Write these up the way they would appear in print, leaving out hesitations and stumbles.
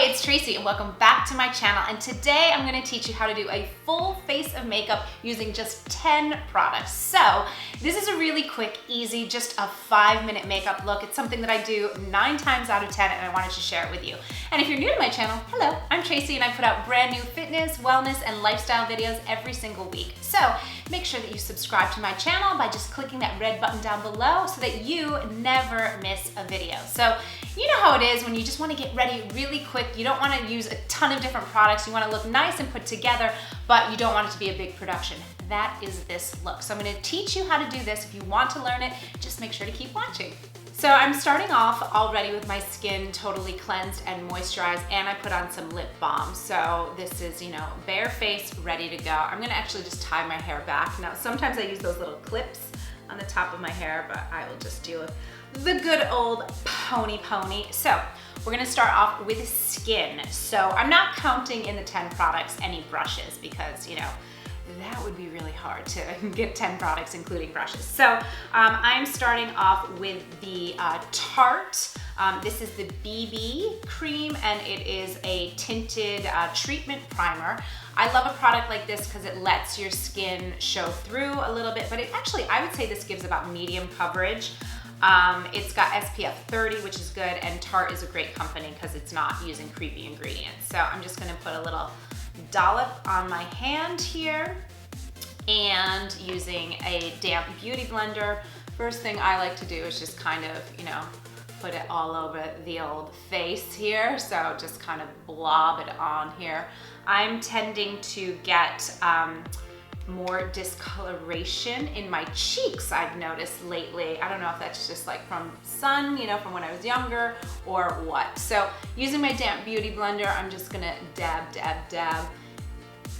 Hi, it's Tracy and welcome back to my channel. And today I'm going to teach you how to do a full face of makeup using just 10 products. So this is a really quick, easy, just a 5-minute makeup look. It's something that I do 9 times out of 10 and I wanted to share it with you. And if you're new to my channel, hello, I'm Tracy and I put out brand new fitness, wellness, and lifestyle videos every single week. So make sure that you subscribe to my channel by just clicking that red button down below so that you never miss a video. So you know how it is when you just want to get ready really quick. You don't want to use a ton of different products. You want to look nice and put together, but you don't want it to be a big production. That is this look. So I'm going to teach you how to do this. If you want to learn it, just make sure to keep watching. So I'm starting off already with my skin totally cleansed and moisturized, and I put on some lip balm. So this is, bare face, ready to go. I'm gonna actually just tie my hair back. Now, sometimes I use those little clips on the top of my hair, but I will just do the good old pony. So we're gonna start off with skin. So I'm not counting in the 10 products any brushes because, that would be really hard to get 10 products including brushes. So I'm starting off with the Tarte. This is the BB cream and it is a tinted treatment primer. I love a product like this because it lets your skin show through a little bit, but it actually, I would say this gives about medium coverage. It's got SPF 30, which is good, and Tarte is a great company because it's not using creepy ingredients. So I'm just gonna put a little dollop on my hand here and using a damp beauty blender. First thing I like to do is just kind of, put it all over the old face here. So just kind of blob it on here. I'm tending to get more discoloration in my cheeks, I've noticed lately. I don't know if that's just like from sun, from when I was younger or what. So using my damp beauty blender, I'm just gonna dab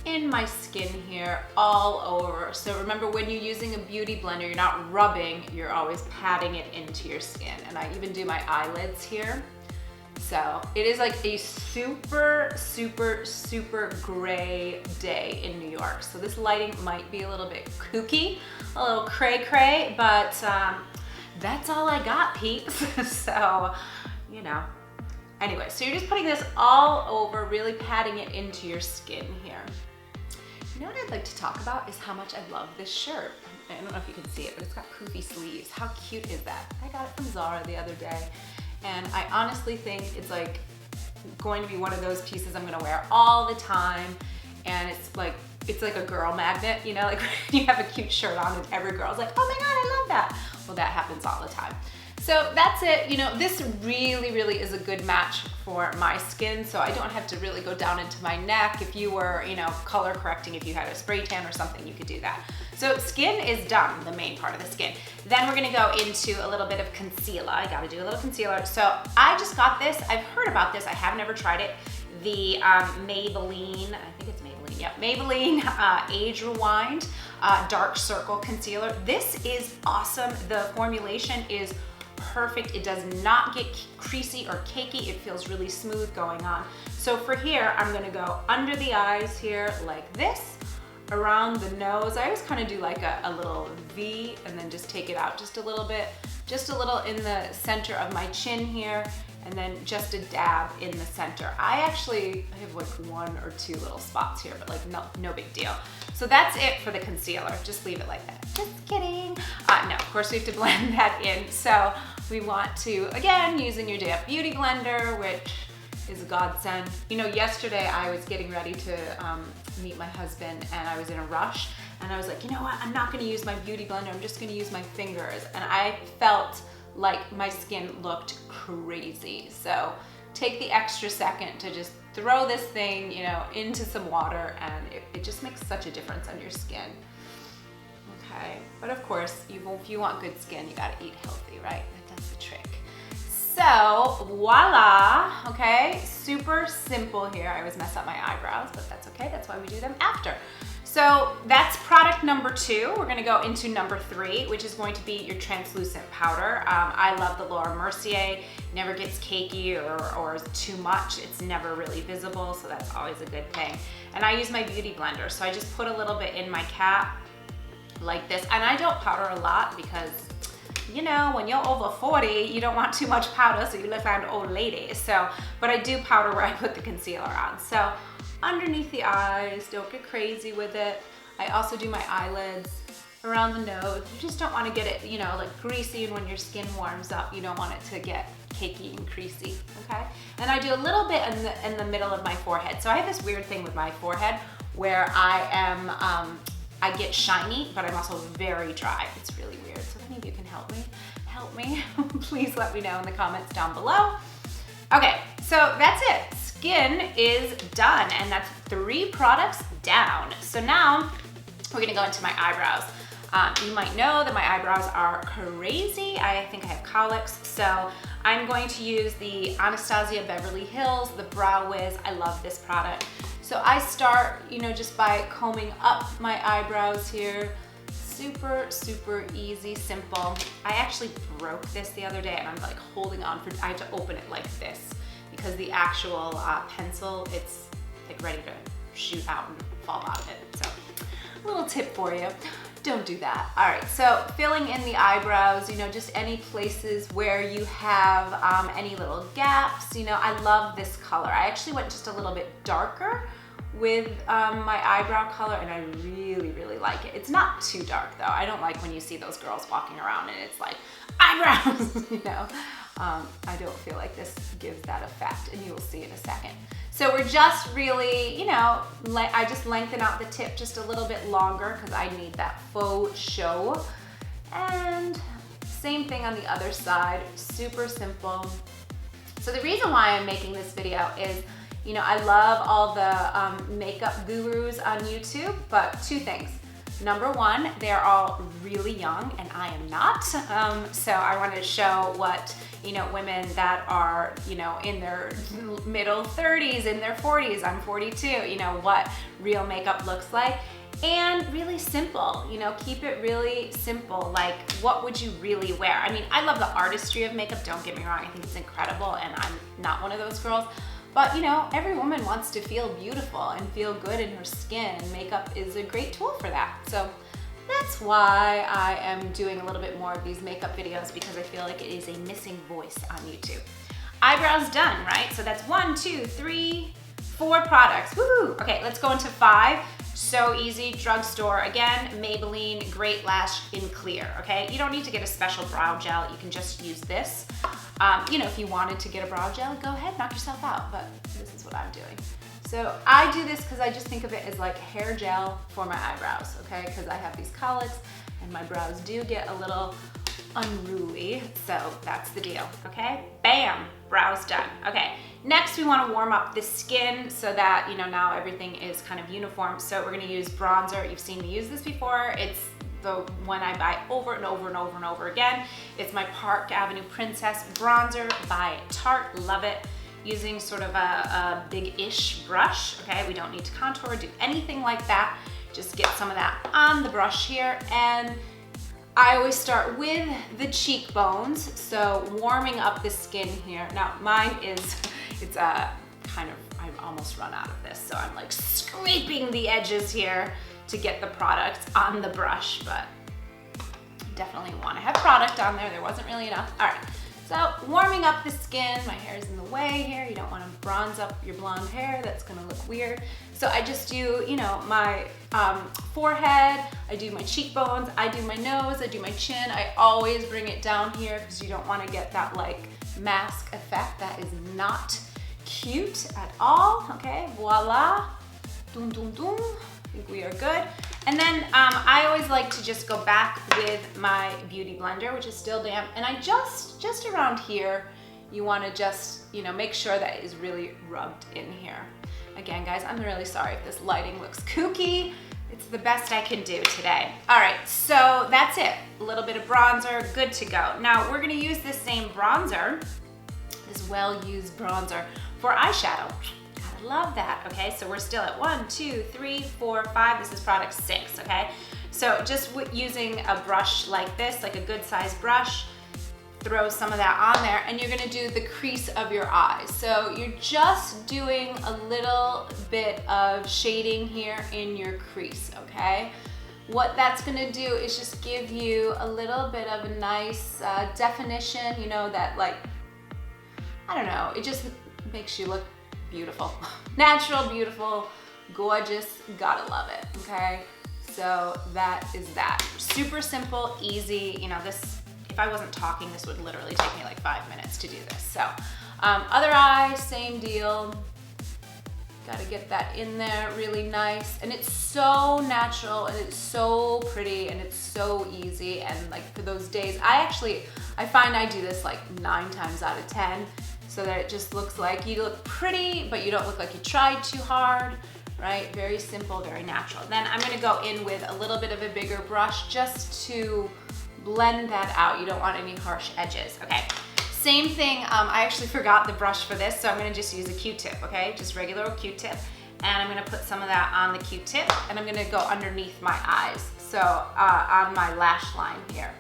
in my skin here all over. So remember, when you're using a beauty blender, you're not rubbing, you're always patting it into your skin. And I even do my eyelids here. So it is like a super gray day in New York. So this lighting might be a little bit kooky, a little cray, but that's all I got, peeps. So, Anyway, so you're just putting this all over, really patting it into your skin here. You know what I'd like to talk about is how much I love this shirt. I don't know if you can see it, but it's got poofy sleeves. How cute is that? I got it from Zara the other day. And I honestly think it's like going to be one of those pieces I'm gonna wear all the time. And it's like a girl magnet, like when you have a cute shirt on and every girl's like, oh my God, I love that. Well, that happens all the time. So that's it. This really is a good match for my skin, so I don't have to really go down into my neck. If you were, color correcting, if you had a spray tan or something, you could do that. So skin is done, the main part of the skin. Then we're gonna go into a little bit of concealer. I gotta do a little concealer. So I just got this. I've heard about this. I have never tried it. The Maybelline, I think it's Maybelline, yep, Maybelline Age Rewind Dark Circle Concealer. This is awesome. The formulation is perfect. It does not get creasy or cakey. It feels really smooth going on. So for here, I'm gonna go under the eyes here like this, around the nose. I always kind of do like a little V and then just take it out just a little bit, just a little in the center of my chin here, and then just a dab in the center. I have like 1 or 2 little spots here, but like no big deal. So that's it for the concealer. Just leave it like that. Just kidding. No, of course we have to blend that in. So we want to, again, using your damp beauty blender, which is a godsend. Yesterday I was getting ready to meet my husband and I was in a rush and I was like, you know what? I'm not gonna use my beauty blender. I'm just gonna use my fingers. And I felt like my skin looked crazy. So take the extra second to just throw this thing, into some water, and it just makes such a difference on your skin. Okay, but of course, if you want good skin, you gotta eat healthy, right? That's the trick. So voila, okay, super simple here. I always mess up my eyebrows, but that's okay. That's why we do them after. So that's product number 2. We're gonna go into number 3, which is going to be your translucent powder. I love the Laura Mercier. Never gets cakey or too much. It's never really visible, so that's always a good thing. And I use my beauty blender, so I just put a little bit in my cap like this. And I don't powder a lot because, you know, when you're over 40, you don't want too much powder, so you look like an old lady. So, but I do powder where I put the concealer on. So underneath the eyes, don't get crazy with it. I also do my eyelids, around the nose. You just don't want to get it, you know, like greasy, and when your skin warms up, you don't want it to get cakey and creasy, okay? And I do a little bit in the middle of my forehead. So I have this weird thing with my forehead where I get shiny, but I'm also very dry. It's really weird. So if any of you can help me, please let me know in the comments down below. Okay, so that's it. Skin is done, and that's 3 products down. So now we're gonna go into my eyebrows. You might know that my eyebrows are crazy. I think I have colics, so I'm going to use the Anastasia Beverly Hills, the Brow Wiz. I love this product. So I start, you know, just by combing up my eyebrows here. Super, super easy, simple. I actually broke this the other day, and I'm like holding on for, I have to open it like this because the actual pencil, it's like ready to shoot out and fall out of it. So a little tip for you. Don't do that. All right, so filling in the eyebrows, you know, just any places where you have any little gaps. You know, I love this color. I actually went just a little bit darker with my eyebrow color, and I really, really like it. It's not too dark though. I don't like when you see those girls walking around and it's like eyebrows, you know. I don't feel like this gives that effect, and you will see in a second. So we're just really, you know, I just lengthen out the tip just a little bit longer because I need that faux show. And same thing on the other side, super simple. So the reason why I'm making this video is, you know, I love all the makeup gurus on YouTube, but 2 things. Number 1, they're all really young, and I am not. So I wanted to show what, you know, women that are, you know, in their middle 30s, in their 40s, I'm 42, you know, what real makeup looks like. And really simple, you know, keep it really simple. Like, what would you really wear? I mean, I love the artistry of makeup, don't get me wrong, I think it's incredible, and I'm not one of those girls. But you know, every woman wants to feel beautiful and feel good in her skin, and makeup is a great tool for that. So that's why I am doing a little bit more of these makeup videos, because I feel like it is a missing voice on YouTube. Eyebrows done, right? So that's 1, 2, 3, 4 products. Woo! Okay, let's go into 5. So easy, drugstore. Again, Maybelline Great Lash in Clear, okay? You don't need to get a special brow gel. You can just use this. You know, if you wanted to get a brow gel, go ahead, knock yourself out, but this is what I'm doing. So I do this because I just think of it as like hair gel for my eyebrows, okay? Because I have these colics and my brows do get a little unruly, so that's the deal, okay? Bam, brows done. Okay, next we want to warm up the skin so that, you know, now everything is kind of uniform. So we're going to use bronzer. You've seen me use this before. It's the one I buy over and over and over and over again. It's my Park Avenue Princess Bronzer by Tarte. Love it. Using sort of a big-ish brush, okay? We don't need to contour, do anything like that. Just get some of that on the brush here, and I always start with the cheekbones, so warming up the skin here. Now mine is, it's kind of, I've almost run out of this, so I'm like scraping the edges here to get the product on the brush, but definitely want to have product on there. There wasn't really enough. All right, so warming up the skin. My hair is in the way here. You don't want to bronze up your blonde hair. That's gonna look weird. So I just do, you know, my forehead, I do my cheekbones, I do my nose, I do my chin. I always bring it down here because you don't want to get that like mask effect. That is not cute at all. Okay, voila. Doom, doom, doom. I think we are good. And then I always like to just go back with my Beauty Blender, which is still damp. And I just around here, you want to just, you know, make sure that it is really rubbed in here. Again, guys, I'm really sorry if this lighting looks kooky. It's the best I can do today. All right, so that's it. A little bit of bronzer, good to go. Now we're gonna use this same bronzer, this well-used bronzer, for eyeshadow. Gotta love that, okay? So we're still at 1, 2, 3, 4, 5. This is product 6, okay? So just using a brush like this, like a good sized brush, throw some of that on there, and you're gonna do the crease of your eyes. So you're just doing a little bit of shading here in your crease, okay? what that's gonna do is just give you a little bit of a nice definition, you know, that like, I don't know, it just makes you look beautiful. Natural, beautiful, gorgeous, gotta love it, okay? So that is that. Super simple, easy, you know, this, if I wasn't talking, this would literally take me like 5 minutes to do this. So, other eye, same deal. Gotta get that in there really nice. And it's so natural and it's so pretty and it's so easy. And like for those days, I find I do this like 9 times out of 10 so that it just looks like you look pretty, but you don't look like you tried too hard, right? Very simple, very natural. Then I'm gonna go in with a little bit of a bigger brush just to blend that out. You don't want any harsh edges, okay? Same thing, I actually forgot the brush for this, so I'm gonna just use a Q-tip, okay? Just regular Q-tip. And I'm gonna put some of that on the Q-tip, and I'm gonna go underneath my eyes. So on my lash line here.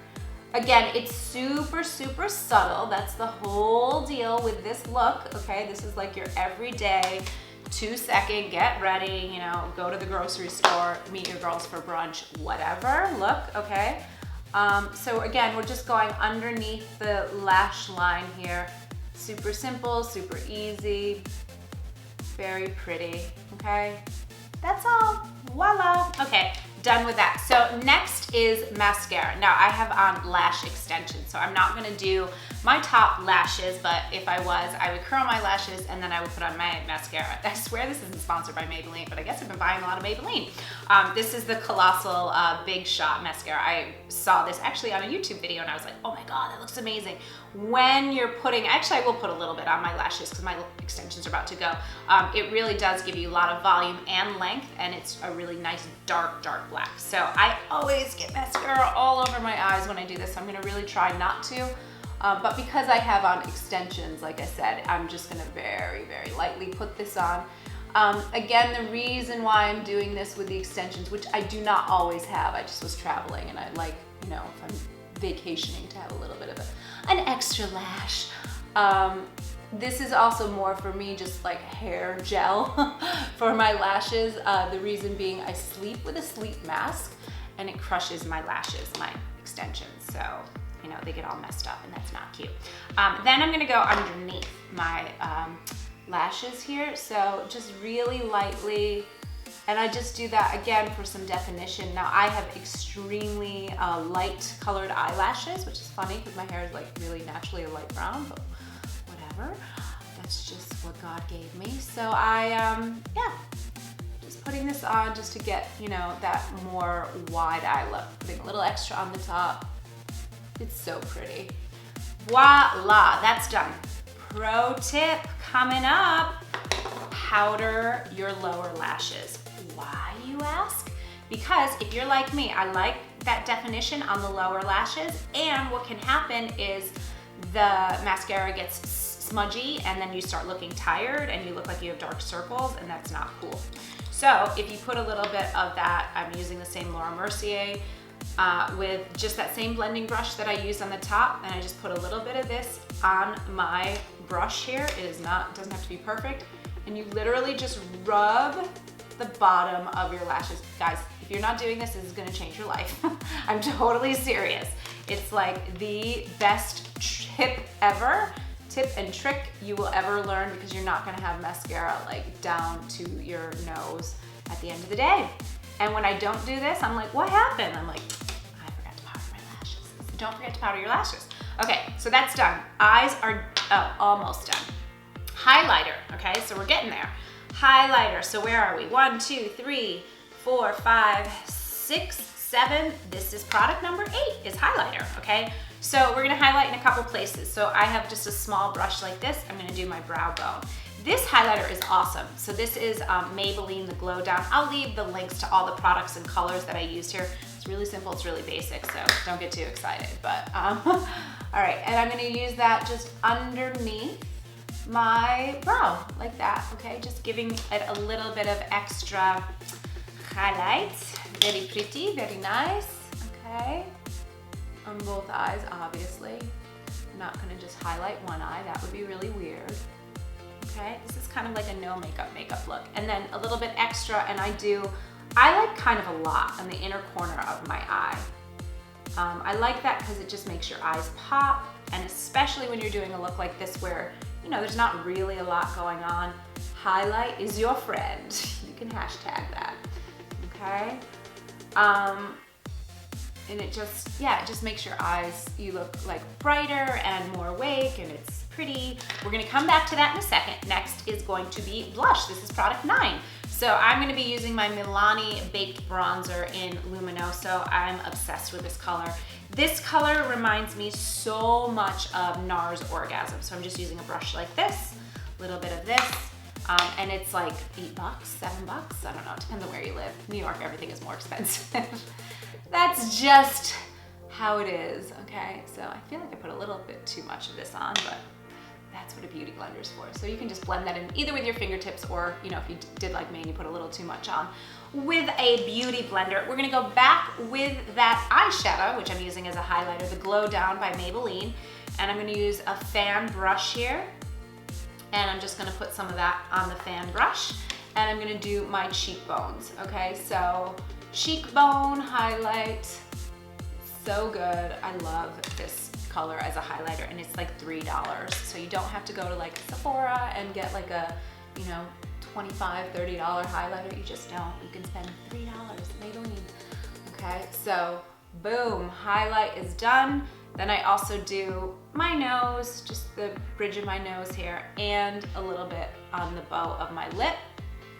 Again, it's super, super subtle. That's the whole deal with this look, okay? This is like your everyday 2-second, get ready, you know, go to the grocery store, meet your girls for brunch, whatever look, okay? So again, we're just going underneath the lash line here. Super simple, super easy, very pretty, okay? That's all, voila. Okay, done with that. So next is mascara. Now I have on lash extensions, so I'm not gonna do my top lashes, but if I was, I would curl my lashes and then I would put on my mascara. I swear this isn't sponsored by Maybelline, but I guess I've been buying a lot of Maybelline. This is the Colossal Big Shot Mascara. I saw this actually on a YouTube video and I was like, oh my God, that looks amazing. When you're putting, actually I will put a little bit on my lashes because my extensions are about to go. It really does give you a lot of volume and length, and it's a really nice dark, dark black. So I always get mascara all over my eyes when I do this, so I'm gonna really try not to. But because I have on extensions, like I said, I'm just gonna very, very lightly put this on. Again, the reason why I'm doing this with the extensions, which I do not always have, I just was traveling and I like, you know, if I'm vacationing to have a little bit of an extra lash. This is also more for me, just like hair gel for my lashes. The reason being I sleep with a sleep mask and it crushes my lashes, my extensions. So, you know, they get all messed up and that's not cute. Then I'm gonna go underneath my lashes here. So just really lightly, and I just do that again for some definition. Now I have extremely light colored eyelashes, which is funny because my hair is like really naturally a light brown, but whatever. That's just what God gave me. So I, yeah, just putting this on just to get, you know, that more wide eye look. Putting a little extra on the top. It's so pretty. Voila, that's done. Pro tip coming up, powder your lower lashes. Why, you ask? Because if you're like me, I like that definition on the lower lashes, and what can happen is the mascara gets smudgy and then you start looking tired and you look like you have dark circles, and that's not cool. So if you put a little bit of that, I'm using the same Laura Mercier with just that same blending brush that I used on the top, and I just put a little bit of this on my brush here. It is not, doesn't have to be perfect, and you literally just rub the bottom of your lashes. Guys, if you're not doing this, this is gonna change your life. I'm totally serious. It's like the best tip and trick you will ever learn, because you're not gonna have mascara like down to your nose at the end of the day. And when I don't do this, I'm like, what happened? I'm like, I forgot to powder my lashes. So don't forget to powder your lashes. Okay, so that's done. Eyes are almost done. Highlighter, okay, so we're getting there. Highlighter, so where are we? 1, 2, 3, 4, 5, 6, 7. This is product number 8 is highlighter, okay? So we're gonna highlight in a couple places. So I have just a small brush like this. I'm gonna do my brow bone. This highlighter is awesome. So this is Maybelline the Glow Down. I'll leave the links to all the products and colors that I used here. It's really simple, it's really basic, so don't get too excited. But, all right, and I'm gonna use that just underneath my brow, like that, okay? Just giving it a little bit of extra highlight. Very pretty, very nice, okay? On both eyes, obviously. I'm not gonna just highlight one eye, that would be really weird. Okay, this is kind of like a no makeup look. And then a little bit extra, and I I like kind of a lot on the inner corner of my eye. I like that because it just makes your eyes pop, and especially when you're doing a look like this where, you know, there's not really a lot going on, highlight is your friend. You can hashtag that, okay? And it just, yeah, it just makes your eyes, you look like brighter and more awake, and it's pretty. We're gonna come back to that in a second. Next is going to be blush. This is product 9. So I'm gonna be using my Milani Baked Bronzer in Luminoso. I'm obsessed with this color. This color reminds me so much of NARS Orgasm. So I'm just using a brush like this, a little bit of this, and it's like $8, $7, I don't know, it depends on where you live. New York, everything is more expensive. That's just how it is, okay? So I feel like I put a little bit too much of this on, but that's what a beauty blender is for. So you can just blend that in either with your fingertips, or, you know, if you did like me and you put a little too much on with a beauty blender. We're gonna go back with that eyeshadow, which I'm using as a highlighter, the Glow Down by Maybelline. And I'm gonna use a fan brush here. And I'm just gonna put some of that on the fan brush. And I'm gonna do my cheekbones, okay? So cheekbone highlight, so good. I love this color as a highlighter, and it's like $3. So you don't have to go to like Sephora and get like a, you know, $25, $30 highlighter. You just don't. You can spend $3, Maybelline. Okay, so boom, highlight is done. Then I also do my nose, just the bridge of my nose here, and a little bit on the bow of my lip,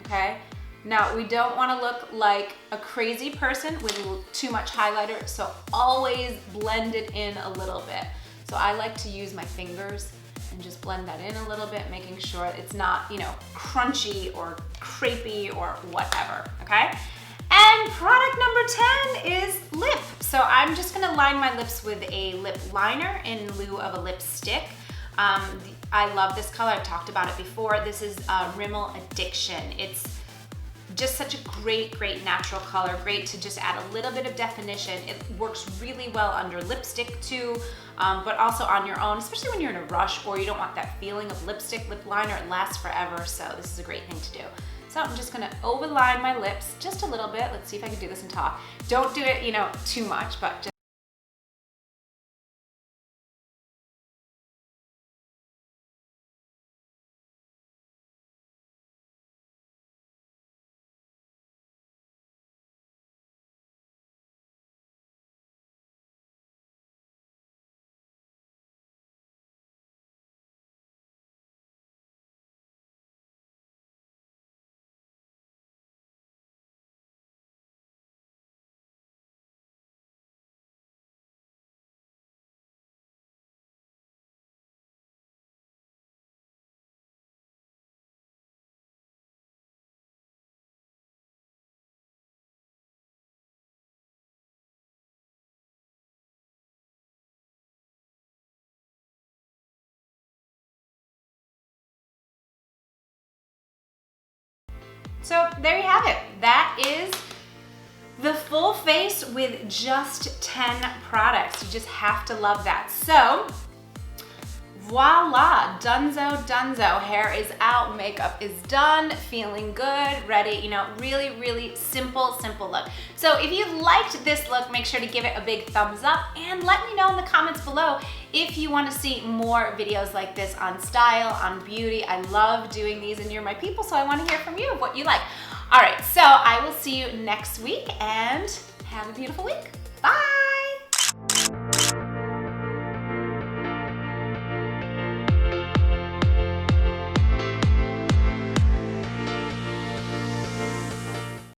okay? Now, we don't wanna look like a crazy person with too much highlighter, so always blend it in a little bit. So I like to use my fingers and just blend that in a little bit, making sure it's not, you know, crunchy or crepey or whatever, okay? And product number 10 is lip. So I'm just gonna line my lips with a lip liner in lieu of a lipstick. I love this color, I've talked about it before. This is Rimmel Addiction. It's just such a great, great natural color, great to just add a little bit of definition. It works really well under lipstick too, but also on your own, especially when you're in a rush or you don't want that feeling of lipstick. Lip liner, it lasts forever, so this is a great thing to do. So I'm just gonna overline my lips just a little bit. Let's see if I can do this and talk. Don't do it, you know, too much, but just so there you have it. That is the full face with just 10 products. You just have to love that. So voila, dunzo, dunzo. Hair is out, makeup is done, feeling good, ready, you know, really, really simple, simple look. So if you liked this look, make sure to give it a big thumbs up and let me know in the comments below if you want to see more videos like this on style, on beauty. I love doing these and you're my people, so I want to hear from you what you like. All right, so I will see you next week and have a beautiful week.